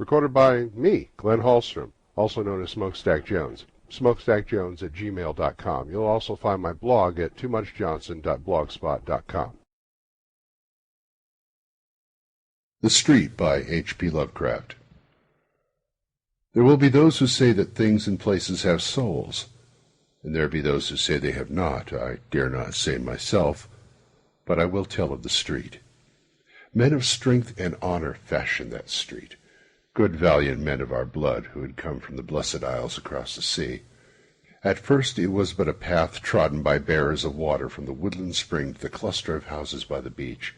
recorded by me, Glenn Hallstrom, also known as Smokestack Jones. smokestackjones@gmail.com. You'll also find my blog at toomuchjohnson.blogspot.com. The Street by H.P. Lovecraft. There will be those who say that things and places have souls, and there be those who say they have not. I dare not say myself, but I will tell of the street. Men of strength and honor fashioned that street, good valiant men of our blood who had come from the blessed isles across the sea. At first it was but a path trodden by bearers of water from the woodland spring to the cluster of houses by the beach.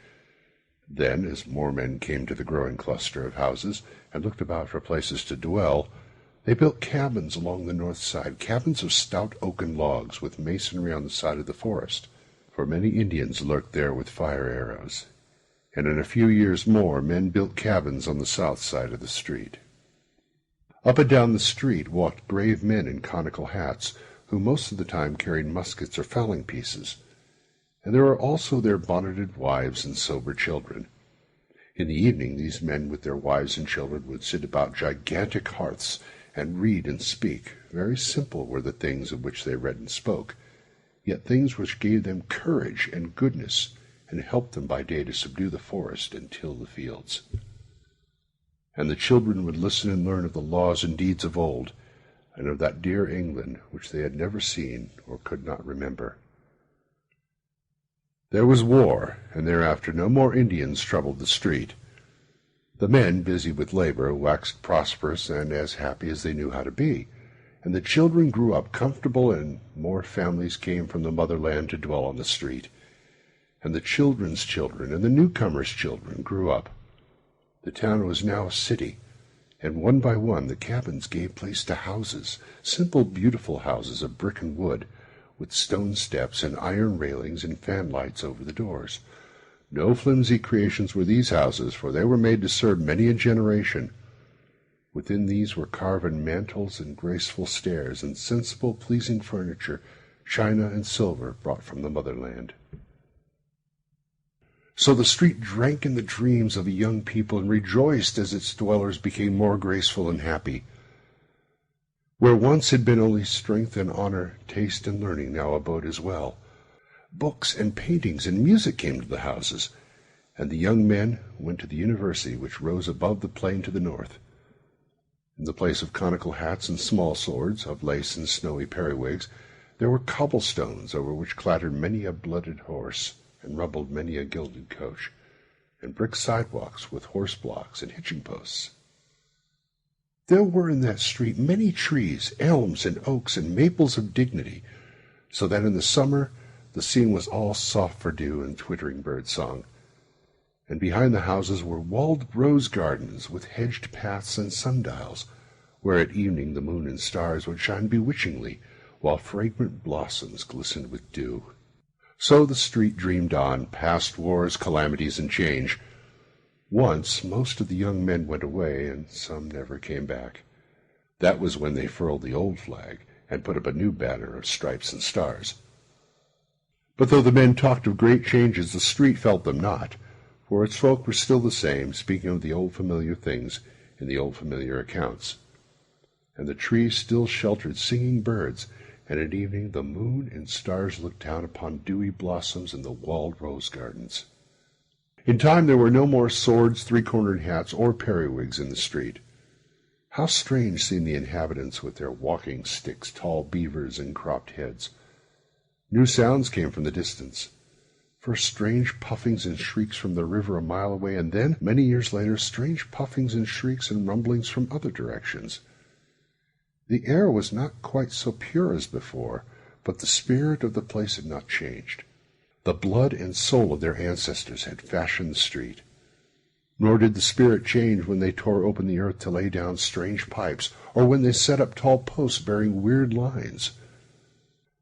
Then, as more men came to the growing cluster of houses and looked about for places to dwell, they built cabins along the north side, cabins of stout oaken logs with masonry on the side of the forest, for many Indians lurked there with fire arrows. And in a few years more men built cabins on the south side of the street. Up and down the street walked grave men in conical hats, who most of the time carried muskets or fowling pieces, and there were also their bonneted wives and sober children. In the evening these men with their wives and children would sit about gigantic hearths and read and speak. Very simple were the things of which they read and spoke, yet things which gave them courage and goodness, and helped them by day to subdue the forest and till the fields. And the children would listen and learn of the laws and deeds of old, and of that dear England which they had never seen or could not remember. There was war, and thereafter no more Indians troubled the street. The men, busy with labor, waxed prosperous and as happy as they knew how to be, and the children grew up comfortable, and more families came from the motherland to dwell on the street. And the children's children and the newcomers' children grew up. The town was now a city, and one by one the cabins gave place to houses, simple, beautiful houses of brick and wood, with stone steps and iron railings and fanlights over the doors. No flimsy creations were these houses, for they were made to serve many a generation. Within these were carven mantels and graceful stairs, and sensible, pleasing furniture, china and silver brought from the motherland. So the street drank in the dreams of a young people and rejoiced as its dwellers became more graceful and happy. Where once had been only strength and honor, taste and learning now abode as well. Books and paintings and music came to the houses, and the young men went to the university which rose above the plain to the north. In the place of conical hats and small swords, of lace and snowy periwigs, there were cobblestones over which clattered many a blooded horse, and rumbled many a gilded coach, and brick sidewalks with horse blocks and hitching posts. There were in that street many trees, elms and oaks and maples of dignity, so that in the summer the scene was all soft verdure and twittering bird song. And behind the houses were walled rose gardens with hedged paths and sundials, where at evening the moon and stars would shine bewitchingly, while fragrant blossoms glistened with dew. So the street dreamed on, past wars, calamities, and change. Once most of the young men went away, and some never came back. That was when they furled the old flag and put up a new banner of stripes and stars. But though the men talked of great changes, the street felt them not, for its folk were still the same, speaking of the old familiar things in the old familiar accounts. And the trees still sheltered singing birds, and at evening the moon and stars looked down upon dewy blossoms in the walled rose gardens. In time there were no more swords, three-cornered hats, or periwigs in the street. How strange seemed the inhabitants with their walking sticks, tall beavers, and cropped heads. New sounds came from the distance. First strange puffings and shrieks from the river a mile away, and then, many years later, strange puffings and shrieks and rumblings from other directions. The air was not quite so pure as before, but the spirit of the place had not changed. The blood and soul of their ancestors had fashioned the street. Nor did the spirit change when they tore open the earth to lay down strange pipes, or when they set up tall posts bearing weird lines.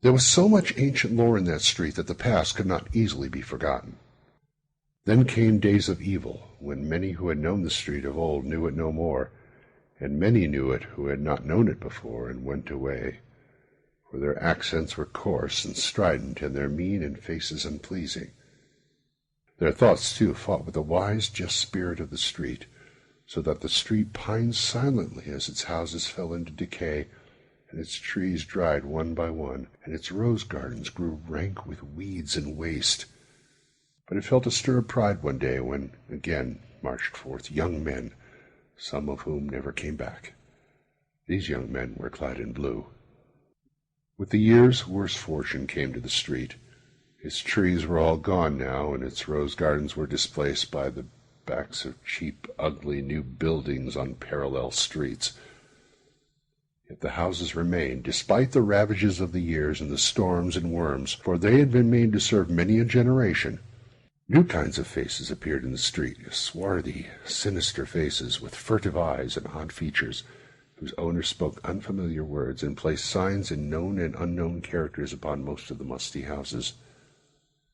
There was so much ancient lore in that street that the past could not easily be forgotten. Then came days of evil, when many who had known the street of old knew it no more, and many knew it who had not known it before, and went away, for their accents were coarse and strident, and their mien and faces unpleasing. Their thoughts, too, fought with the wise, just spirit of the street, so that the street pined silently as its houses fell into decay, and its trees dried one by one, and its rose gardens grew rank with weeds and waste. But it felt a stir of pride one day when again marched forth young men, some of whom never came back. These young men were clad in blue. With the years, worse fortune came to the street. Its trees were all gone now, and its rose gardens were displaced by the backs of cheap, ugly new buildings on parallel streets. Yet the houses remained, despite the ravages of the years and the storms and worms, for they had been made to serve many a generation. New kinds of faces appeared in the street, swarthy, sinister faces with furtive eyes and odd features, whose owners spoke unfamiliar words and placed signs in known and unknown characters upon most of the musty houses.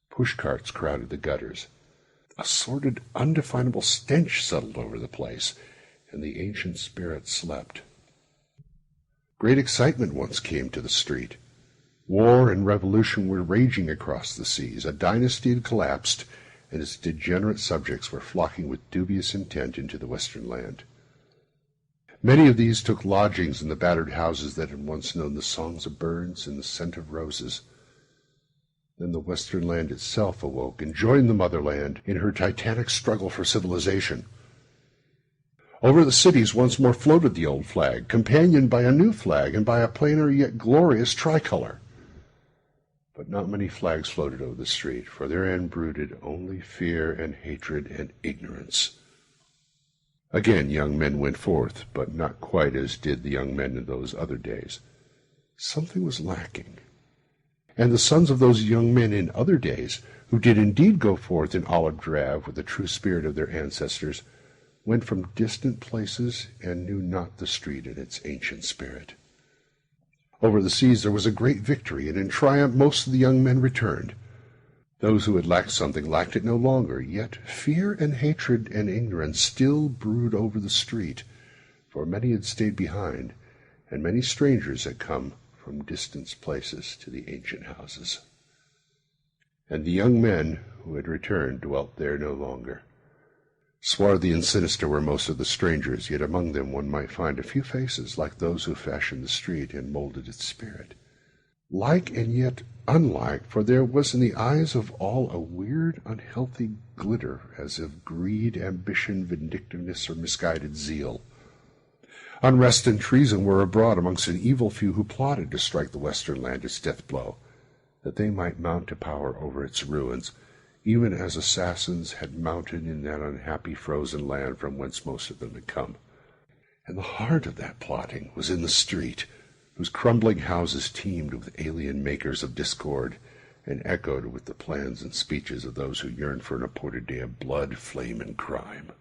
Push-carts crowded the gutters. A sordid, undefinable stench settled over the place, and the ancient spirit slept. Great excitement once came to the street. War and revolution were raging across the seas. A dynasty had collapsed, and its degenerate subjects were flocking with dubious intent into the western land. Many of these took lodgings in the battered houses that had once known the songs of birds and the scent of roses. Then the western land itself awoke and joined the motherland in her titanic struggle for civilization. Over the cities once more floated the old flag, companioned by a new flag and by a plainer yet glorious tricolor. But not many flags floated over the street, for therein brooded only fear and hatred and ignorance. Again young men went forth, but not quite as did the young men in those other days. Something was lacking. And the sons of those young men in other days, who did indeed go forth in olive drab with the true spirit of their ancestors, went from distant places and knew not the street in its ancient spirit. Over the seas there was a great victory, and in triumph most of the young men returned. Those who had lacked something lacked it no longer, yet fear and hatred and ignorance still brooded over the street, for many had stayed behind, and many strangers had come from distant places to the ancient houses. And the young men who had returned dwelt there no longer. Swarthy and sinister were most of the strangers, yet among them one might find a few faces like those who fashioned the street and molded its spirit. Like and yet unlike, for there was in the eyes of all a weird, unhealthy glitter, as of greed, ambition, vindictiveness, or misguided zeal. Unrest and treason were abroad amongst an evil few who plotted to strike the western land its death-blow, that they might mount to power over its ruins, even as assassins had mounted in that unhappy frozen land from whence most of them had come. And the heart of that plotting was in the street, whose crumbling houses teemed with alien makers of discord, and echoed with the plans and speeches of those who yearned for an appointed day of blood, flame, and crime.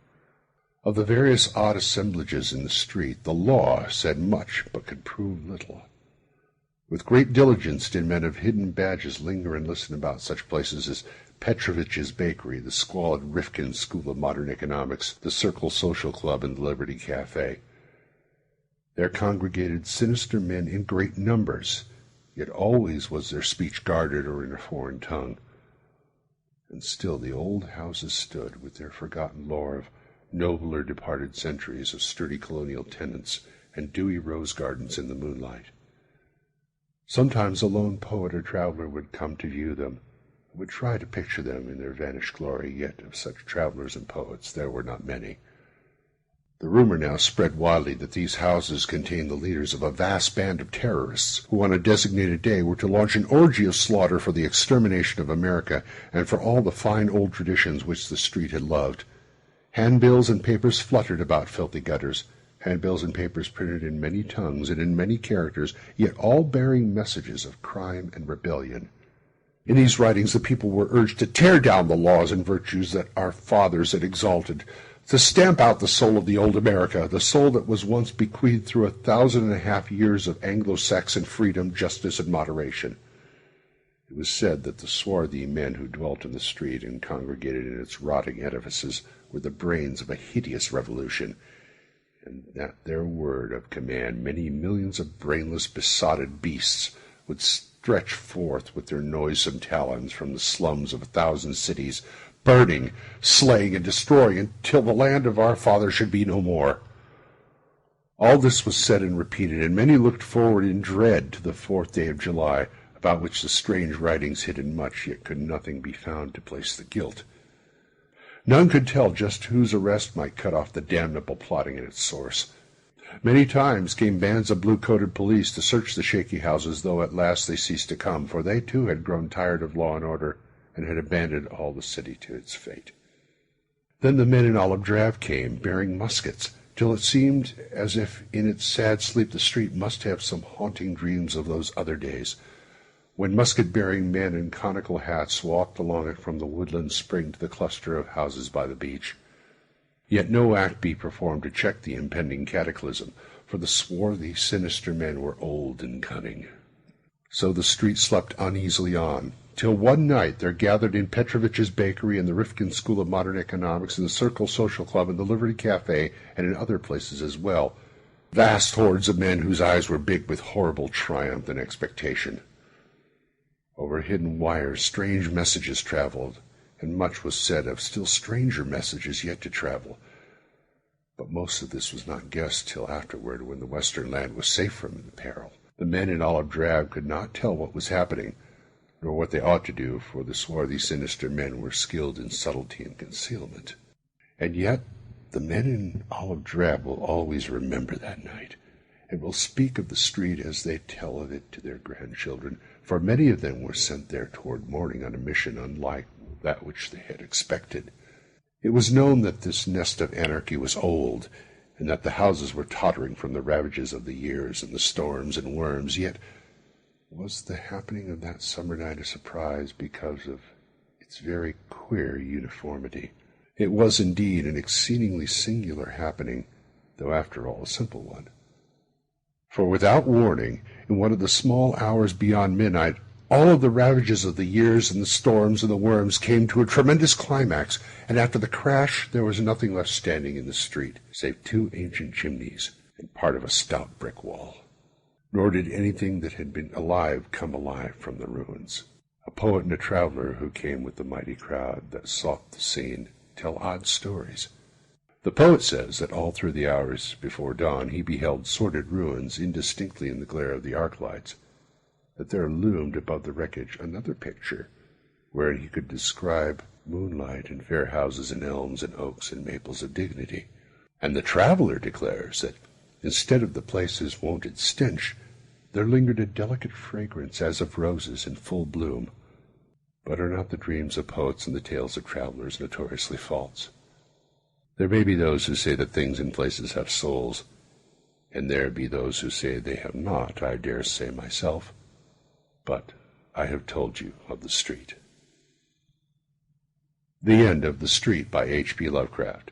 Of the various odd assemblages in the street, the law said much, but could prove little. With great diligence did men of hidden badges linger and listen about such places as Petrovich's Bakery, the squalid Rifkin School of Modern Economics, the Circle Social Club, and the Liberty Cafe. There congregated sinister men in great numbers, yet always was their speech guarded or in a foreign tongue. And still the old houses stood, with their forgotten lore of nobler departed centuries, of sturdy colonial tenants and dewy rose gardens in the moonlight. Sometimes a lone poet or traveler would come to view them, and would try to picture them in their vanished glory, yet of such travelers and poets there were not many. The rumor now spread widely that these houses contained the leaders of a vast band of terrorists, who on a designated day were to launch an orgy of slaughter for the extermination of America and for all the fine old traditions which the street had loved. Handbills and papers fluttered about filthy gutters, handbills and papers printed in many tongues and in many characters, yet all bearing messages of crime and rebellion. In these writings the people were urged to tear down the laws and virtues that our fathers had exalted, to stamp out the soul of the old America, the soul that was once bequeathed through 1,500 years of Anglo-Saxon freedom, justice, and moderation. It was said that the swarthy men who dwelt in the street and congregated in its rotting edifices were the brains of a hideous revolution, and that their word of command many millions of brainless, besotted beasts would stretch forth with their noisome talons from the slums of 1,000 cities, burning, slaying, and destroying until the land of our father should be no more. All this was said and repeated, and many looked forward in dread to the 4th day of July, about which the strange writings hinted much, yet could nothing be found to place the guilt. None could tell just whose arrest might cut off the damnable plotting at its source. Many times came bands of blue-coated police to search the shaky houses, though at last they ceased to come, for they too had grown tired of law and order, and had abandoned all the city to its fate. Then the men in olive drab came, bearing muskets, till it seemed as if in its sad sleep the street must have some haunting dreams of those other days, when musket-bearing men in conical hats walked along it from the woodland spring to the cluster of houses by the beach. Yet no act be performed to check the impending cataclysm, for the swarthy, sinister men were old and cunning. So the street slept uneasily on, till one night there gathered in Petrovich's bakery and the Rifkin School of Modern Economics and the Circle Social Club and the Liberty Cafe, and in other places as well, vast hordes of men whose eyes were big with horrible triumph and expectation. Over hidden wires strange messages traveled, and much was said of still stranger messages yet to travel. But most of this was not guessed till afterward, when the western land was safe from the peril. The men in olive drab could not tell what was happening, nor what they ought to do, for the swarthy, sinister men were skilled in subtlety and concealment. And yet the men in olive drab will always remember that night, and will speak of the street as they tell of it to their grandchildren, for many of them were sent there toward morning on a mission unlike that which they had expected. It was known that this nest of anarchy was old, and that the houses were tottering from the ravages of the years and the storms and worms, yet was the happening of that summer night a surprise because of its very queer uniformity. It was indeed an exceedingly singular happening, though after all a simple one. For without warning, in one of the small hours beyond midnight, all of the ravages of the years and the storms and the worms came to a tremendous climax, and after the crash there was nothing left standing in the street, save 2 ancient chimneys and part of a stout brick wall. Nor did anything that had been alive come alive from the ruins. A poet and a traveler who came with the mighty crowd that sought the scene tell odd stories. The poet says that all through the hours before dawn he beheld sordid ruins indistinctly in the glare of the arc lights, that there loomed above the wreckage another picture, wherein he could describe moonlight and fair houses and elms and oaks and maples of dignity. And the traveler declares that instead of the place's wonted stench, there lingered a delicate fragrance as of roses in full bloom. But are not the dreams of poets and the tales of travelers notoriously false? There may be those who say that things and places have souls, and there be those who say they have not, I dare say myself. But I have told you of the street. The End of the Street by H.P. Lovecraft.